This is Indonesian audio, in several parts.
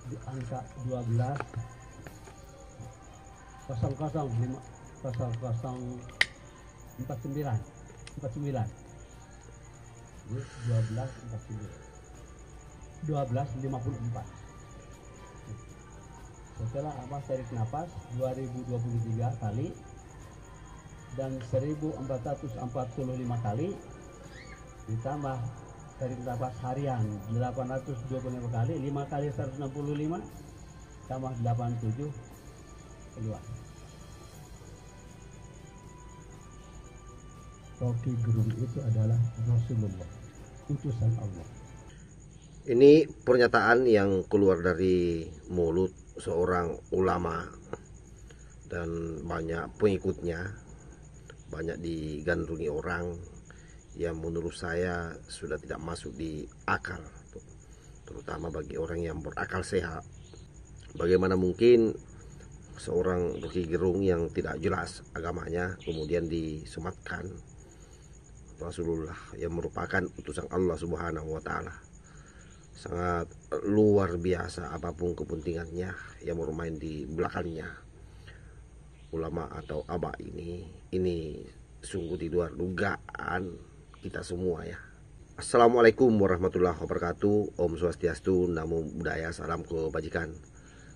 di angka 12 00 49 1254. Setelah Abah tarik nafas 2023 kali dan 1445 kali ditambah tarik nafas harian 825 kali, 5 kali 165 tambah 87 keluar. Rocky Gerung itu adalah Rasulullah, utusan Allah. Ini pernyataan yang keluar dari mulut seorang ulama dan banyak pengikutnya, banyak digandrungi orang yang menurut saya sudah tidak masuk di akal, terutama bagi orang yang berakal sehat. Bagaimana mungkin seorang Rocky Gerung yang tidak jelas agamanya kemudian disematkan Rasulullah yang merupakan utusan Allah Subhanahu wa Ta'ala. Sangat luar biasa apapun kepentingannya yang bermain di belakangnya ulama atau abah ini sungguh di luar dugaan kita semua ya. Assalamualaikum warahmatullahi wabarakatuh. Om Swastiastu, Namo Buddhaya, salam kebajikan.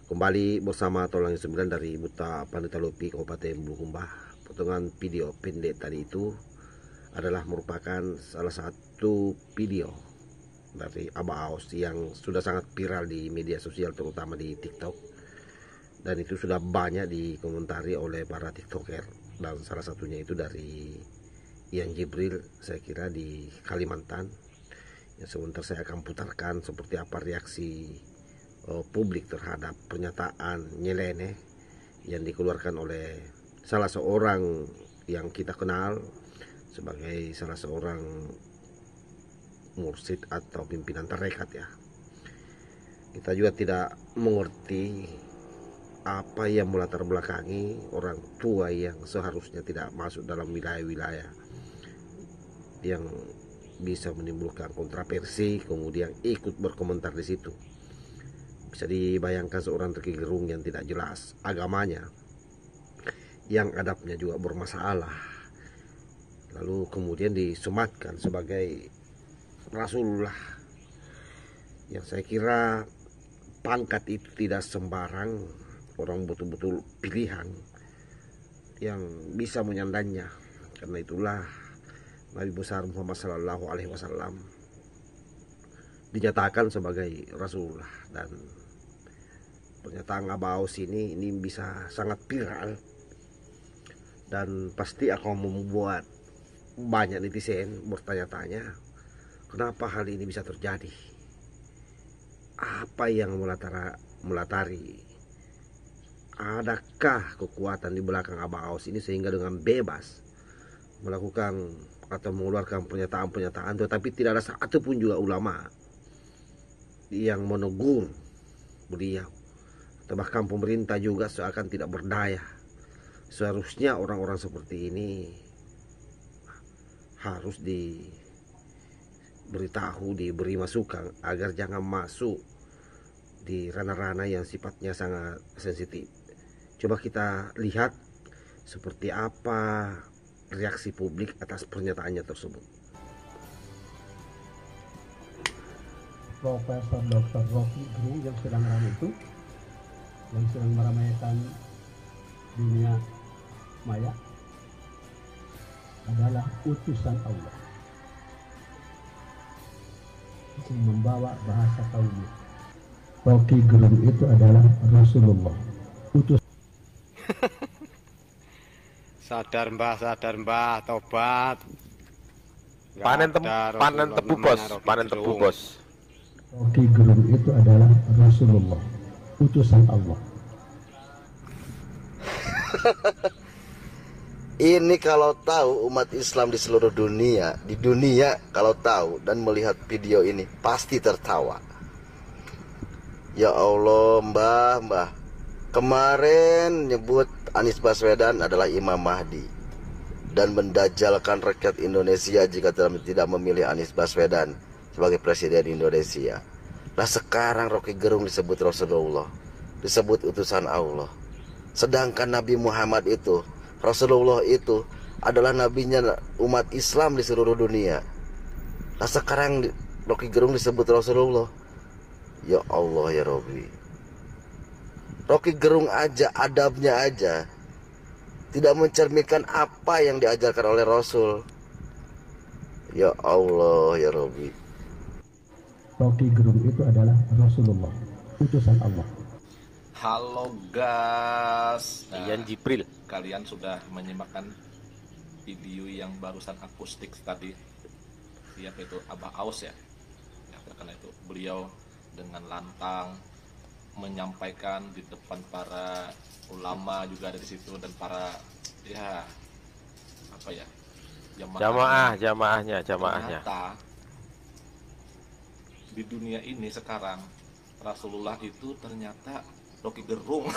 Kembali bersama Tolong 9 dari Buta Pandita Lopi, Kabupaten Bulukumba. Potongan video pendek tadi itu adalah merupakan salah satu video dari Abah Aus yang sudah sangat viral di media sosial, terutama di TikTok, dan itu sudah banyak dikomentari oleh para TikToker, dan salah satunya itu dari Ian Jibril, saya kira di Kalimantan. Yang sebentar saya akan putarkan seperti apa reaksi publik terhadap pernyataan nyeleneh yang dikeluarkan oleh salah seorang yang kita kenal sebagai salah seorang mursyid atau pimpinan tarekat ya. Kita juga tidak mengerti apa yang melatar belakangi orang tua yang seharusnya tidak masuk dalam wilayah-wilayah yang bisa menimbulkan kontroversi kemudian ikut berkomentar di situ. Bisa dibayangkan seorang Rocky Gerung yang tidak jelas agamanya, yang adabnya juga bermasalah, lalu kemudian disematkan sebagai Rasulullah, yang saya kira pangkat itu tidak sembarang, orang betul-betul pilihan yang bisa menyandangnya. Karena itulah Nabi besar Muhammad Sallallahu Alaihi Wasallam dinyatakan sebagai Rasulullah, dan pernyataan Abah Aus ini bisa sangat viral dan pasti akan membuat banyak netizen bertanya-tanya, kenapa hal ini bisa terjadi? Apa yang melatari? Adakah kekuatan di belakang Abah Aus ini sehingga dengan bebas melakukan atau mengeluarkan pernyataan-pernyataan, tetapi tidak ada satu pun juga ulama yang menegur beliau, atau bahkan pemerintah juga seakan tidak berdaya. Seharusnya orang-orang seperti ini harus diberitahu, diberi masukan agar jangan masuk di ranah-ranah yang sifatnya sangat sensitif. Coba kita lihat seperti apa reaksi publik atas pernyataannya tersebut. Profesor Dr. Rocky Gerung yang sedang ramai itu, yang sedang meramaikan dunia maya, adalah utusan Allah yang membawa bahasa kaumnya. Rocky Gerung itu adalah Rasulullah, utusan. Sadar mbah, tobat. Panen tebu bos, panen tebu bos. Rocky Gerung itu adalah Rasulullah, utusan Allah. Ini kalau tahu umat Islam di seluruh dunia, di dunia kalau tahu dan melihat video ini pasti tertawa. Ya Allah, mbah, kemarin nyebut Anies Baswedan adalah Imam Mahdi dan mendajalkan rakyat Indonesia jika tidak memilih Anies Baswedan sebagai presiden Indonesia. Lah sekarang Rocky Gerung disebut Rasulullah, disebut utusan Allah. Sedangkan Nabi Muhammad itu, Rasulullah itu adalah nabinya umat Islam di seluruh dunia. Lah sekarang Rocky Gerung disebut Rasulullah. Ya Allah ya Robbi. Rocky Gerung aja, adabnya aja tidak mencerminkan apa yang diajarkan oleh Rasul. Ya Allah ya Robbi. Rocky Gerung itu adalah Rasulullah, utusan Allah. Halo guys. Ian Jibril. Kalian sudah menyimakkan video yang barusan akustik tadi, yaitu Abah Aus ya. Karena itu beliau dengan lantang menyampaikan di depan para ulama juga ada di situ, dan para jamaahnya. Ternyata di dunia ini sekarang Rasulullah itu ternyata Rocky Gerung.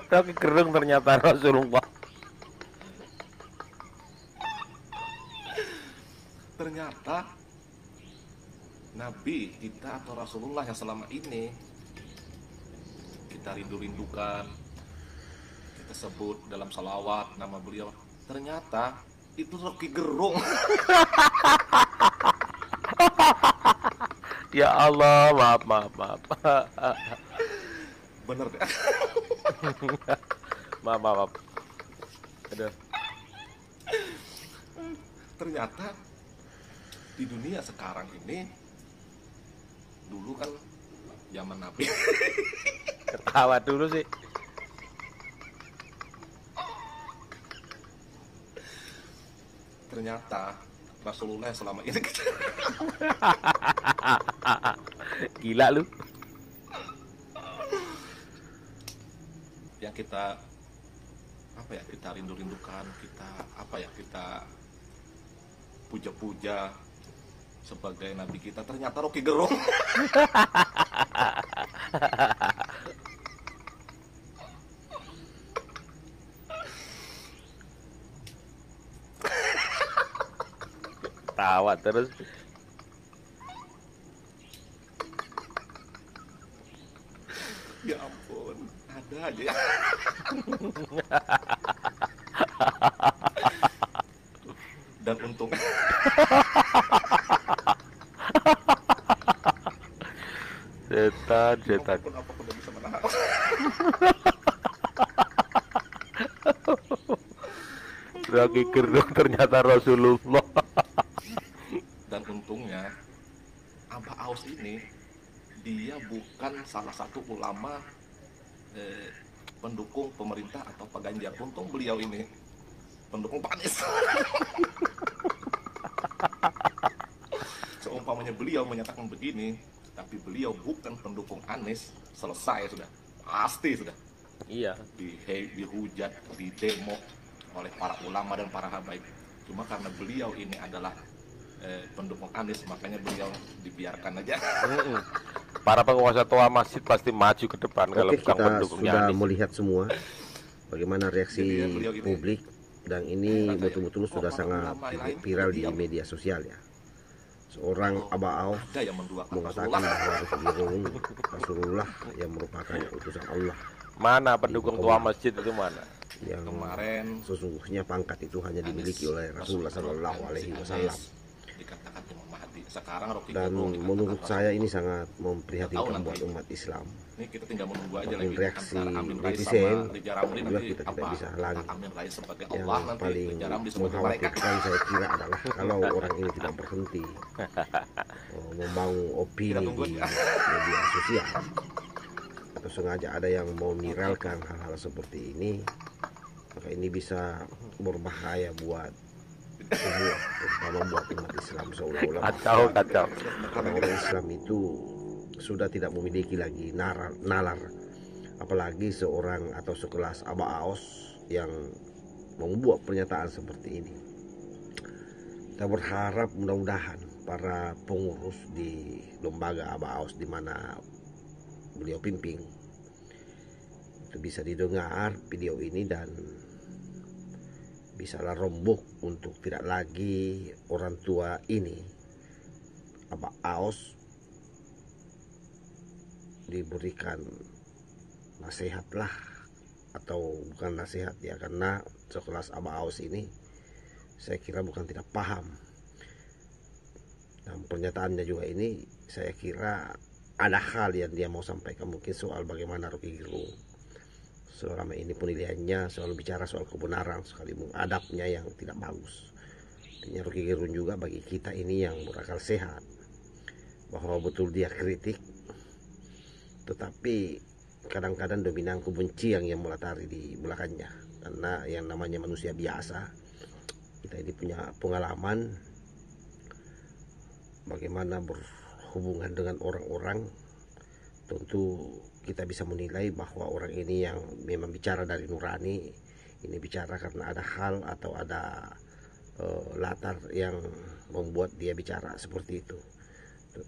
Rocky Gerung ternyata Rasulullah. Ternyata Nabi kita atau Rasulullah yang selama ini kita rindu-rindukan, kita sebut dalam salawat nama beliau, ternyata itu Rocky Gerung. Ya Allah, maaf. Bener deh. Maaf. Aduh. Ternyata di dunia sekarang ini, dulu kan zaman Nabi. Ketawa dulu sih. Ternyata Rasulullah yang selama ini Gila lu. yang kita kita rindu-rindukan, kita puja-puja sebagai nabi kita, ternyata Rocky Gerung. Tawa terus. Ya ampun, ada aja. Dan untung setan. apapun yang bisa menahan. Rocky Gerung ternyata Rasulullah. Dan untungnya Abah Aus ini dia bukan salah satu ulama pendukung pemerintah atau Pak Ganjar. Untung beliau ini pendukung Pak Anies. Seumpamanya beliau menyatakan begini, tapi beliau bukan pendukung Anies, selesai sudah, pasti sudah. Iya. Dihujat, didemo oleh para ulama dan para habaib. Cuma karena beliau ini adalah pendukung Anies, makanya beliau dibiarkan aja. Para penguasa tua masjid pasti maju ke depan. Kalau bukan kita pendukungnya sudah Anies. melihat semua bagaimana reaksi Beliau ini, publik, dan ini betul-betul sudah sangat viral di media sosial ya. Seorang Abah Aus ada yang menduakan mengatakan Rasulullah. bahwa Rocky Gerung Rasulullah yang merupakan utusan Allah, Mana pendukung tua masjid itu mana? yang Kemarin sesungguhnya pangkat itu hanya dimiliki oleh Rasulullah Shallallahu Alaihi Wasallam. dikatakan Imam Mahdi. Sekarang Rocky Dan Gerung dikatakan menurut Rasul. saya ini sangat memprihatinkan Tahu buat nanti. umat Islam. Ini kita tinggal menunggu aja Mungkin lagi reaksi antara Amin Rais netizen sama Rija Ramli juga nanti kita tidak apa? bisa halangi. Amin Rais sebagai Yang Allah, nanti paling Rija Ramli sebagai malaikat. mengkhawatirkan saya kira adalah kalau orang ini tidak berhenti membangun opini Kita tunggu di aja. media sosial, atau sengaja ada yang mau viralkan hal-hal seperti ini, maka ini bisa berbahaya buat semua, terutama buat umat Islam seolah-olah. Kacau. Karena orang Islam itu sudah tidak memiliki lagi nalar, apalagi seorang atau sekelas Abah Aus yang membuat pernyataan seperti ini. Kita berharap mudah-mudahan para pengurus di lembaga Abah Aus di mana beliau pimpin itu bisa didengar video ini dan bisalah rembuk untuk tidak lagi orang tua ini Abah Aus diberikan nasihat lah, atau bukan nasihat ya, karena sekelas Abah Aus ini saya kira bukan tidak paham, dan pernyataannya juga ini saya kira ada hal yang dia mau sampaikan, mungkin soal bagaimana Rocky Gerung selama ini penilaiannya soal bicara soal kebenaran, sekalipun adabnya yang tidak bagus. Artinya Rocky Gerung juga bagi kita ini yang berakal sehat, bahwa betul dia kritik, tetapi kadang-kadang dominan kebencian yang melatari di belakangnya. Karena yang namanya manusia biasa, kita ini punya pengalaman bagaimana berhubungan dengan orang-orang. Tentu kita bisa menilai bahwa orang ini yang memang bicara dari nurani, ini bicara karena ada hal atau ada latar yang membuat dia bicara seperti itu.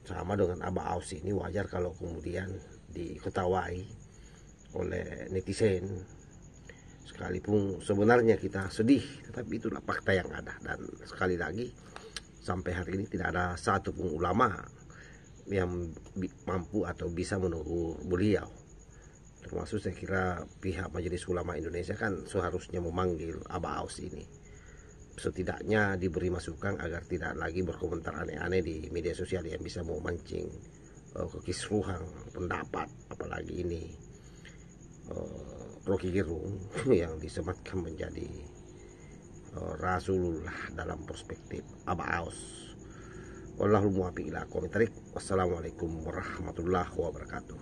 Sama dengan Abah Aus ini, wajar kalau kemudian diketawai oleh netizen, sekalipun sebenarnya kita sedih, tetapi itulah fakta yang ada. Dan sekali lagi, sampai hari ini tidak ada satu pun ulama yang mampu atau bisa menegur beliau. Termasuk saya kira pihak Majelis Ulama Indonesia kan seharusnya memanggil Abah Aus ini, setidaknya diberi masukan agar tidak lagi berkomentar aneh-aneh di media sosial yang bisa memancing kekisruhan pendapat, apalagi ini Rocky Gerung yang disematkan menjadi Rasulullah dalam perspektif Abah Aus. Wallahul muwaffiq ila aqwamit thoriq. Wassalamualaikum warahmatullahi wabarakatuh.